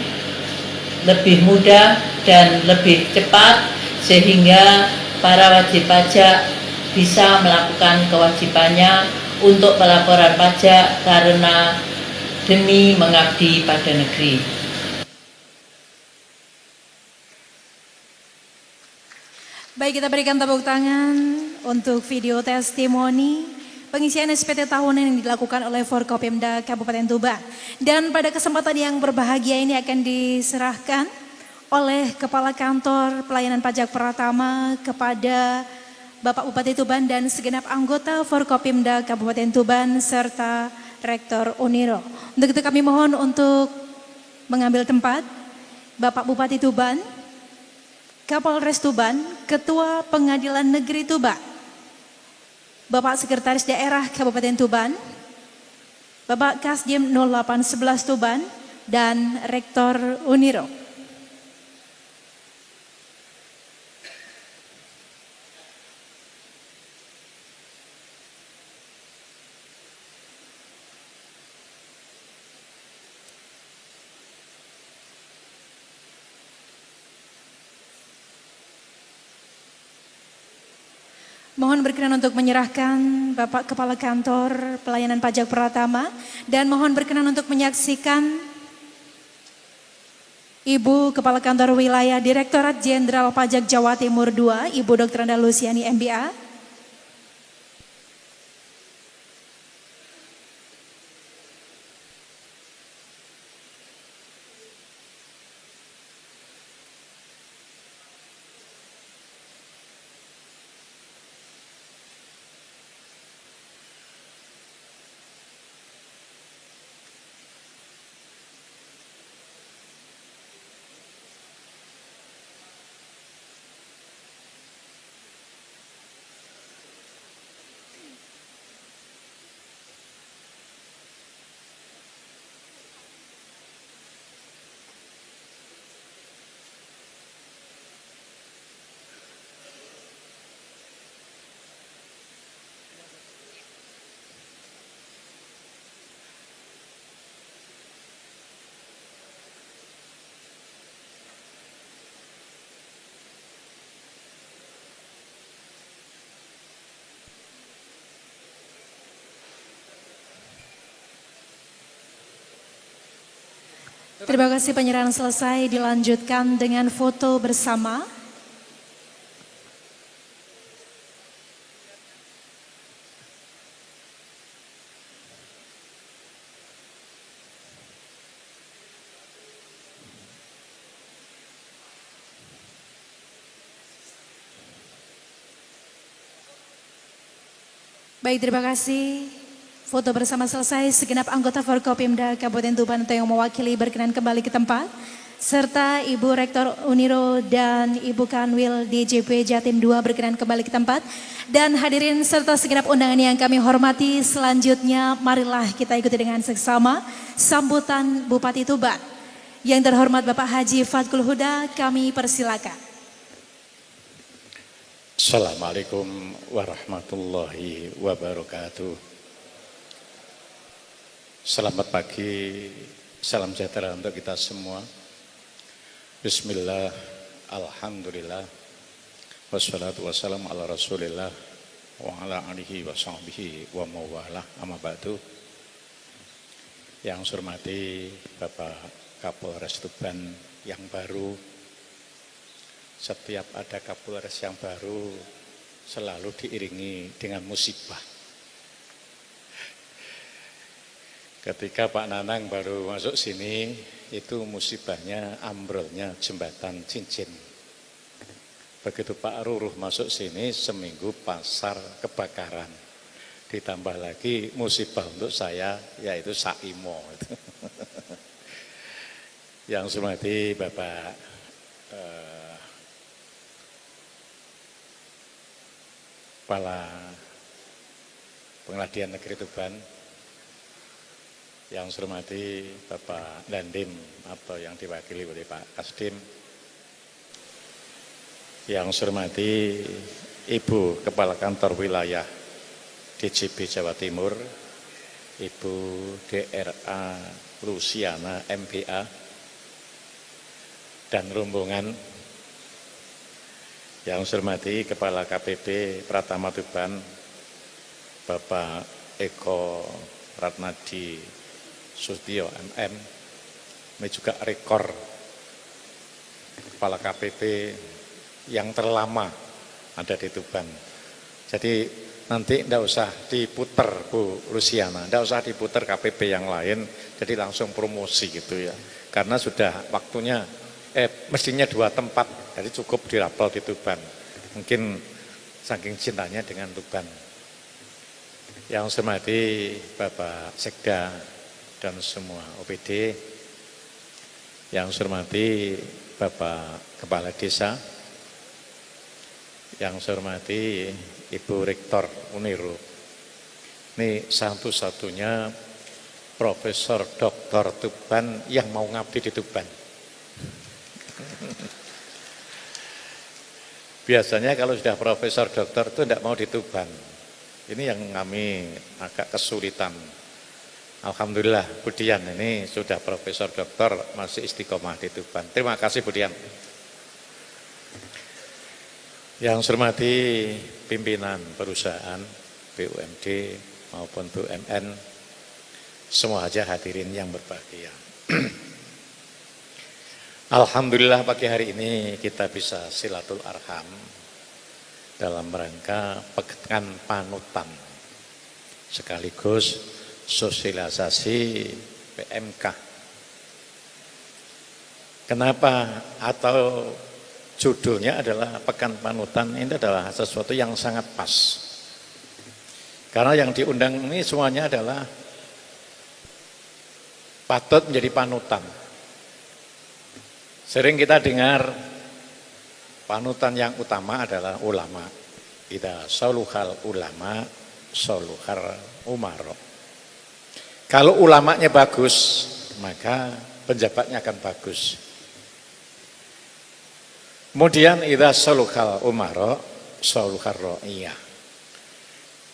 lebih mudah dan lebih cepat, sehingga para wajib pajak bisa melakukan kewajibannya untuk pelaporan pajak karena demi mengabdi pada negeri. Baik, kita berikan tepuk tangan untuk video testimoni pengisian SPT tahunan yang dilakukan oleh Forkopimda Kabupaten Tuban. Dan pada kesempatan yang berbahagia ini akan diserahkan oleh Kepala Kantor Pelayanan Pajak Pratama kepada Bapak Bupati Tuban dan segenap anggota Forkopimda Kabupaten Tuban serta Rektor Uniro. Untuk itu kami mohon untuk mengambil tempat Bapak Bupati Tuban, Kapolres Tuban, Ketua Pengadilan Negeri Tuban, Bapak Sekretaris Daerah Kabupaten Tuban, Bapak Kasdim 0811 Tuban, dan Rektor Uniro. Mohon berkenan untuk menyerahkan Bapak Kepala Kantor Pelayanan Pajak Pratama dan mohon berkenan untuk menyaksikan Ibu Kepala Kantor Wilayah Direktorat Jenderal Pajak Jawa Timur II, Ibu Dr. Anda Luciani MBA. Terima kasih, penyerahan selesai, dilanjutkan dengan foto bersama. Baik, terima kasih. Foto bersama selesai, segenap anggota Forkopimda Kabupaten Tuban atau yang mewakili berkenan kembali ke tempat, serta Ibu Rektor Uniro dan Ibu Kanwil DJP Jatim 2 berkenan kembali ke tempat. Dan hadirin serta segenap undangan yang kami hormati, selanjutnya marilah kita ikuti dengan seksama sambutan Bupati Tuban. Yang terhormat Bapak Haji Fatkul Huda, kami persilakan. Assalamualaikum warahmatullahi wabarakatuh. Selamat pagi, salam sejahtera untuk kita semua. Bismillah, alhamdulillah, wassalatu wassalamu ala rasulillah, wa ala alihi wa sahbihi wa mawalah, amma ba'du. Yang saya hormati Bapak Kapolres Tuban yang baru. Setiap ada Kapolres yang baru selalu diiringi dengan musibah. Ketika Pak Nanang baru masuk sini, itu musibahnya ambrolnya jembatan cincin. Begitu Pak Ruruh masuk sini, seminggu pasar kebakaran. Ditambah lagi musibah untuk saya, yaitu Saimo. Yang saya hormati Bapak Kepala Pengadilan Negeri Tuban, yang saya hormati Bapak Dandim atau yang diwakili oleh Pak Kasdim, yang saya hormati Ibu Kepala Kantor Wilayah DJP Jawa Timur, Ibu DRA Luciana MBA, dan rombongan. Yang saya hormati Kepala KPP Pratama Tuban, Bapak Eko Ratnadi Sustio MM, ini juga rekor Kepala KPP yang terlama ada di Tuban. Jadi nanti tidak usah diputer Bu Luciana, tidak usah diputer KPP yang lain, jadi langsung promosi gitu ya. Karena sudah waktunya, mestinya 2 tempat, jadi cukup dirapel di Tuban. Mungkin saking cintanya dengan Tuban. Yang saya hormati Bapak Sekda dan semua OPD, yang saya hormati Bapak Kepala Desa, yang saya hormati Ibu Rektor Uniru. Ini satu-satunya Profesor Dr. Tuban yang mau ngabdi di Tuban. Biasanya kalau sudah Profesor Doktor itu tidak mau di Tuban. Ini yang kami agak kesulitan. Alhamdulillah Bu Dian ini sudah Profesor Doktor masih istiqomah di Tuban. Terima kasih Bu Dian. Yang saya hormati pimpinan perusahaan BUMD maupun BUMN, semua aja hadirin yang berbahagia. Alhamdulillah pagi hari ini kita bisa silatul arham dalam rangka pekan panutan sekaligus sosialisasi PMK. Kenapa atau judulnya adalah pekan panutan, ini adalah sesuatu yang sangat pas. Karena yang diundang ini semuanya adalah patut menjadi panutan. Sering kita dengar panutan yang utama adalah ulama. Idza saluhal ulama, saluhar umaro. Kalau ulamanya bagus, maka penjabatnya akan bagus. Kemudian idza saluhal umaro, saluhar ra'iyah.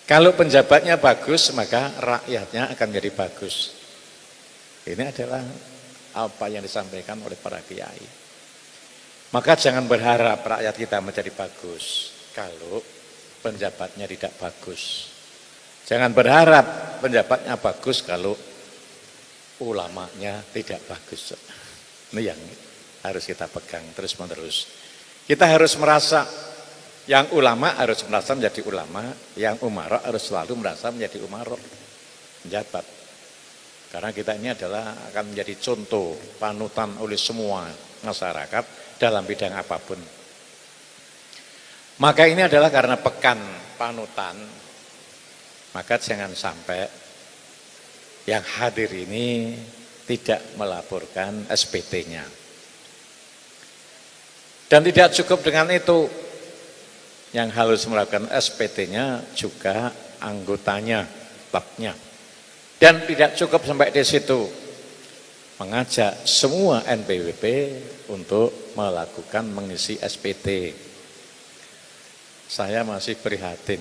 Kalau penjabatnya bagus, maka rakyatnya akan jadi bagus. Ini adalah apa yang disampaikan oleh para kiai. Maka jangan berharap rakyat kita menjadi bagus kalau penjabatnya tidak bagus. Jangan berharap penjabatnya bagus kalau ulamanya tidak bagus. Ini yang harus kita pegang terus menerus. Kita harus merasa yang ulama harus merasa menjadi ulama, yang umara harus selalu merasa menjadi umara, penjabat. Karena kita ini adalah akan menjadi contoh panutan oleh semua masyarakat dalam bidang apapun. Maka ini adalah karena pekan panutan, maka jangan sampai yang hadir ini tidak melaporkan SPT-nya. Dan tidak cukup dengan itu, yang harus melakukan SPT-nya juga anggotanya, klubnya. Dan tidak cukup sampai di situ, mengajak semua NPWP untuk melakukan mengisi SPT. Saya masih prihatin,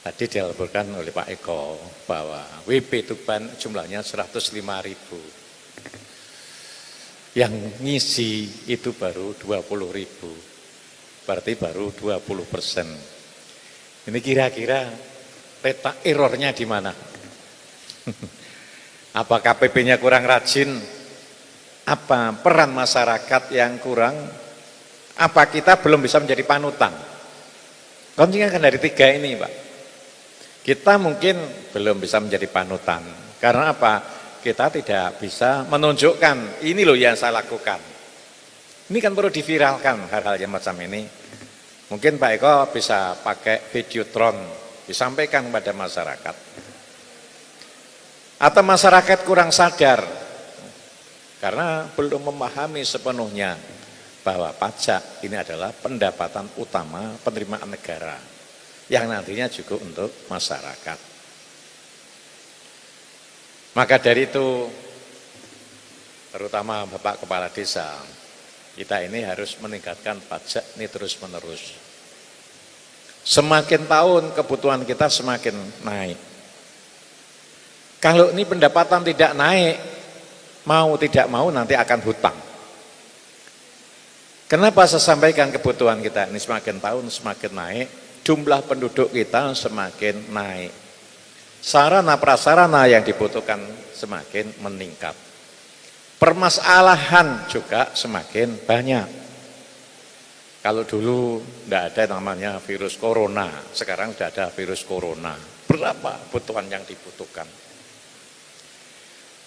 tadi dilaporkan oleh Pak Eko bahwa WP Tuban jumlahnya 105.000. Yang ngisi itu baru 20.000, berarti baru 20%. Ini kira-kira peta errornya di mana? Apa KPP-nya kurang rajin? Apa peran masyarakat yang kurang? Apa kita belum bisa menjadi panutan? Kuncinya kan dari tiga ini, Pak. Kita mungkin belum bisa menjadi panutan. Karena apa? Kita tidak bisa menunjukkan, ini loh yang saya lakukan. Ini kan perlu diviralkan hal-hal yang macam ini. Mungkin Pak Eko bisa pakai videotron, disampaikan kepada masyarakat. Atau masyarakat kurang sadar karena belum memahami sepenuhnya bahwa pajak ini adalah pendapatan utama penerimaan negara yang nantinya juga untuk masyarakat. Maka dari itu, terutama Bapak Kepala Desa, kita ini harus meningkatkan pajak ini terus menerus. Semakin tahun kebutuhan kita semakin naik. Kalau ini pendapatan tidak naik, mau tidak mau nanti akan hutang. Kenapa saya sampaikan kebutuhan kita ini semakin tahun semakin naik, jumlah penduduk kita semakin naik. Sarana prasarana yang dibutuhkan semakin meningkat. Permasalahan juga semakin banyak. Kalau dulu tidak ada namanya virus corona, sekarang sudah ada virus corona. Berapa kebutuhan yang dibutuhkan?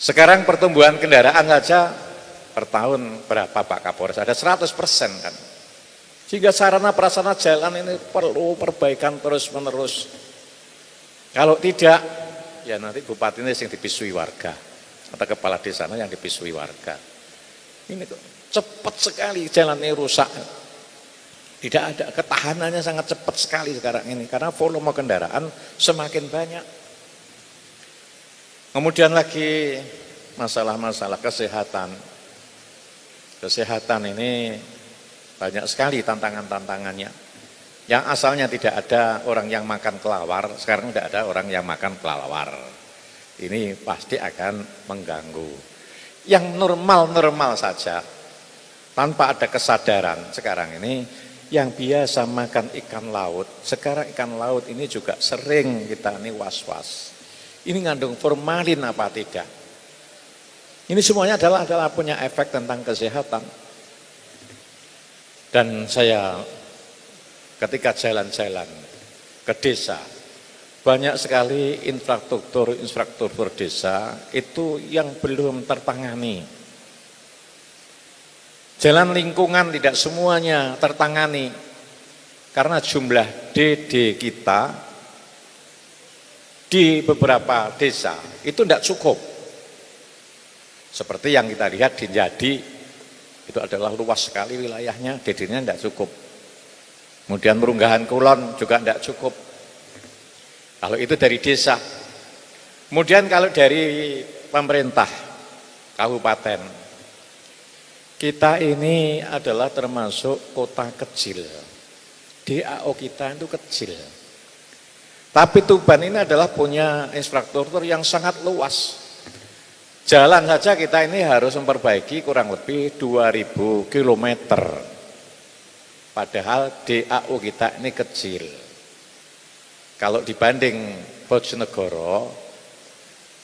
Sekarang pertumbuhan kendaraan saja per tahun berapa Pak Kapolres? Ada 100% kan. Sehingga sarana prasarana jalan ini perlu perbaikan terus-menerus. Kalau tidak, ya nanti bupati ini yang dipisui warga atau kepala desanya yang dipisui warga. Ini kok cepat sekali jalan ini rusak. Tidak ada, ketahanannya sangat cepat sekali sekarang ini karena volume kendaraan semakin banyak. Kemudian lagi masalah-masalah kesehatan. Kesehatan ini banyak sekali tantangan-tantangannya. Yang asalnya tidak ada orang yang makan kelawar, sekarang tidak ada orang yang makan kelawar. Ini pasti akan mengganggu. Yang normal-normal saja, tanpa ada kesadaran sekarang ini, yang biasa makan ikan laut, sekarang ikan laut ini juga sering kita ini was-was. Ini ngandung formalin apa tidak? Ini semuanya adalah punya efek tentang kesehatan. Dan saya ketika jalan-jalan ke desa, banyak sekali infrastruktur desa itu yang belum tertangani. Jalan lingkungan tidak semuanya tertangani, karena jumlah DD kita di beberapa desa itu tidak cukup. Seperti yang kita lihat di Jadi, itu adalah luas sekali wilayahnya, DD-nya tidak cukup. Kemudian Merunggahan Kulon juga tidak cukup. Kalau itu dari desa. Kemudian kalau dari pemerintah kabupaten, kita ini adalah termasuk kota kecil. DAO kita itu kecil. Tapi Tuban ini adalah punya infrastruktur yang sangat luas. Jalan saja kita ini harus memperbaiki kurang lebih 2000 km. Padahal DAO kita ini kecil. Kalau dibanding Bojonegoro,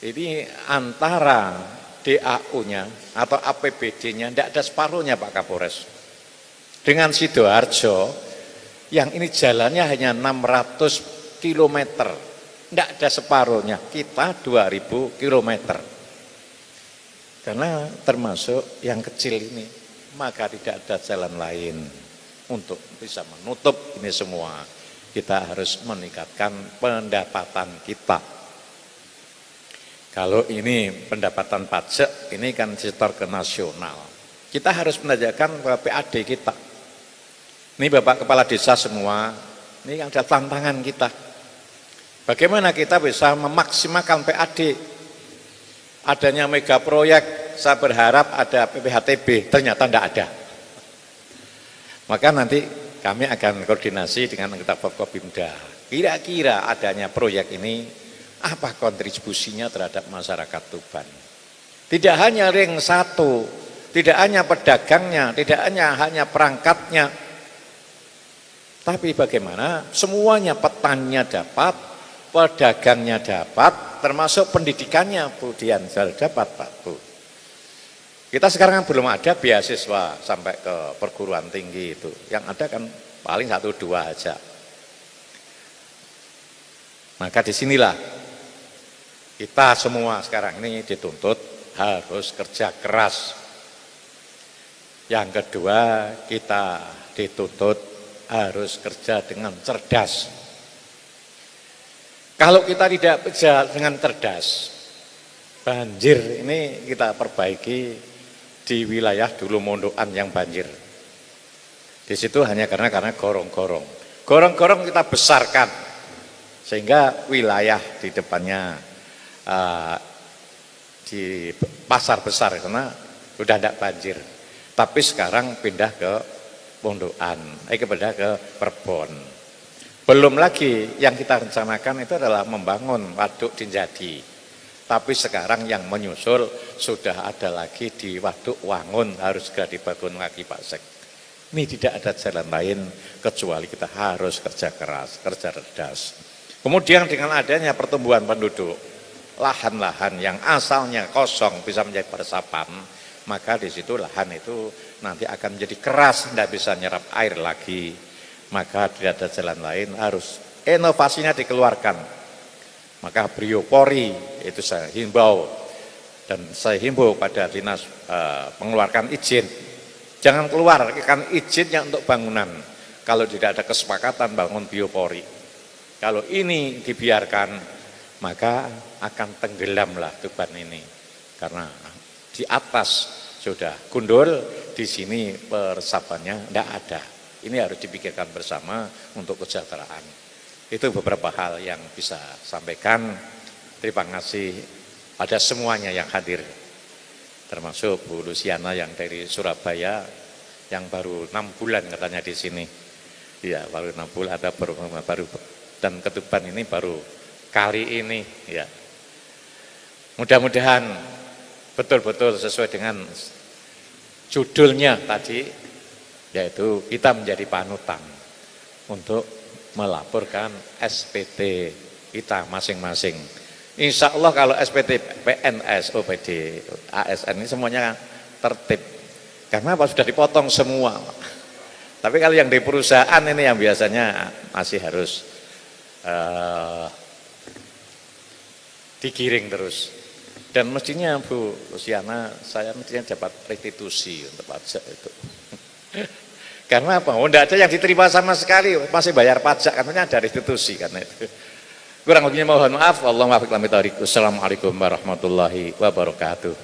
ini antara DAU-nya atau APBD-nya tidak ada separuhnya Pak Kapolres. Dengan Sidoarjo, yang ini jalannya hanya 600 km, tidak ada separuhnya, kita 2000 km. Karena termasuk yang kecil ini, maka tidak ada jalan lain untuk bisa menutup ini semua. Kita harus meningkatkan pendapatan kita. Kalau ini pendapatan pajak, ini kan setor ke nasional. Kita harus menanyakan ke PAD kita. Ini Bapak Kepala Desa semua, ini yang ada tantangan kita. Bagaimana kita bisa memaksimalkan PAD? Adanya mega proyek, saya berharap ada PPHTB, ternyata tidak ada. Maka nanti kami akan koordinasi dengan anggota Forkopimda. Kira-kira adanya proyek ini, apa kontribusinya terhadap masyarakat Tuban? Tidak hanya ring 1, tidak hanya pedagangnya, tidak hanya perangkatnya, tapi bagaimana semuanya, petaninya dapat, pedagangnya dapat, termasuk pendidikannya Bu Dian dapat Pak Bu. Kita sekarang belum ada beasiswa sampai ke perguruan tinggi itu. Yang ada kan paling 1-2 aja. Maka disinilah kita semua sekarang ini dituntut harus kerja keras. Yang kedua, kita dituntut harus kerja dengan cerdas. Kalau kita tidak kerja dengan cerdas, banjir ini kita perbaiki di wilayah dulu Mondokan yang banjir. Di situ hanya karena gorong-gorong. Gorong-gorong kita besarkan sehingga wilayah di depannya di pasar besar karena sudah tidak banjir. Tapi sekarang pindah ke Mondokan, pindah ke Perbon. Belum lagi yang kita rencanakan itu adalah membangun waduk di Jadi. Tapi sekarang yang menyusul sudah ada lagi di Waduk Wangun, harus segera dibangun lagi Pak Sek. Ini tidak ada jalan lain kecuali kita harus kerja keras, kerja cerdas. Kemudian dengan adanya pertumbuhan penduduk, lahan-lahan yang asalnya kosong bisa menjadi resapan, maka di situ lahan itu nanti akan menjadi keras, tidak bisa nyerap air lagi. Maka tidak ada jalan lain, harus inovasinya dikeluarkan. Maka Briopori itu saya himbau, dan saya himbau pada dinas mengeluarkan izin. Jangan keluarkan izin yang untuk bangunan, kalau tidak ada kesepakatan bangun biopori. Kalau ini dibiarkan, maka akan tenggelamlah Tuban ini. Karena di atas sudah gundul, di sini peresapannya tidak ada. Ini harus dipikirkan bersama untuk kesejahteraan. Itu beberapa hal yang bisa sampaikan. Terima kasih pada semuanya yang hadir. Termasuk Bu Luciana yang dari Surabaya, yang baru 6 bulan katanya di sini. Ya, baru 6 bulan, ada baru dan Ketuban ini baru kali ini. Ya, mudah-mudahan betul-betul sesuai dengan judulnya tadi, yaitu kita menjadi panutan untuk melaporkan SPT kita masing-masing. Insya Allah kalau SPT PNS, OPD, ASN ini semuanya tertib. Karena apa? Sudah dipotong semua. Tapi kalau yang di perusahaan ini yang biasanya masih harus digiring terus. Dan mestinya Bu Luciana, saya mestinya dapat restitusi untuk pajak itu. Karena apa? Oh, tidak ada yang diterima sama sekali, masih bayar pajak, katanya ada restitusi karena itu. Kurang lebihnya mohon maaf. Assalamualaikum warahmatullahi wabarakatuh.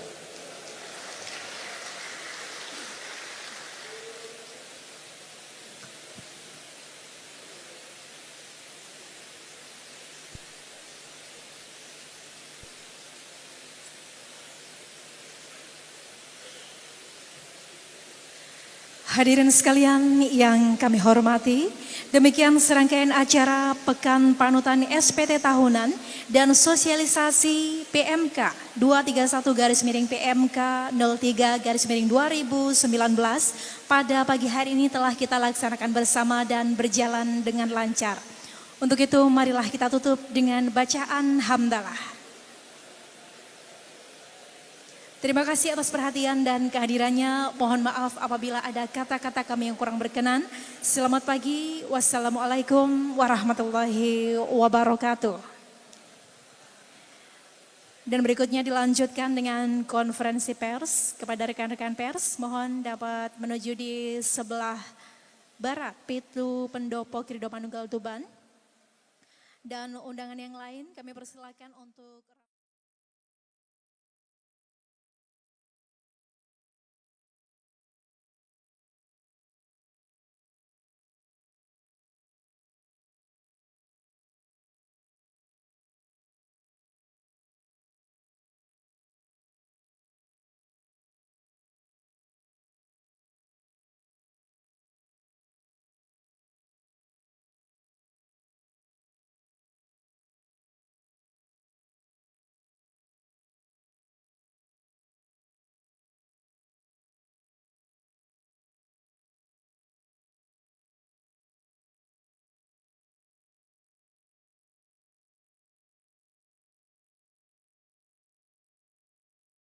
Hadirin sekalian yang kami hormati, demikian serangkaian acara Pekan Panutan SPT Tahunan dan Sosialisasi PMK 231/PMK 03/2019 pada pagi hari ini telah kita laksanakan bersama dan berjalan dengan lancar. Untuk itu marilah kita tutup dengan bacaan hamdalah. Terima kasih atas perhatian dan kehadirannya. Mohon maaf apabila ada kata-kata kami yang kurang berkenan. Selamat pagi. Wassalamualaikum warahmatullahi wabarakatuh. Dan berikutnya dilanjutkan dengan konferensi pers. Kepada rekan-rekan pers, mohon dapat menuju di sebelah barat pintu pendopo Krido Manunggal Tuban. Dan undangan yang lain kami persilakan untuk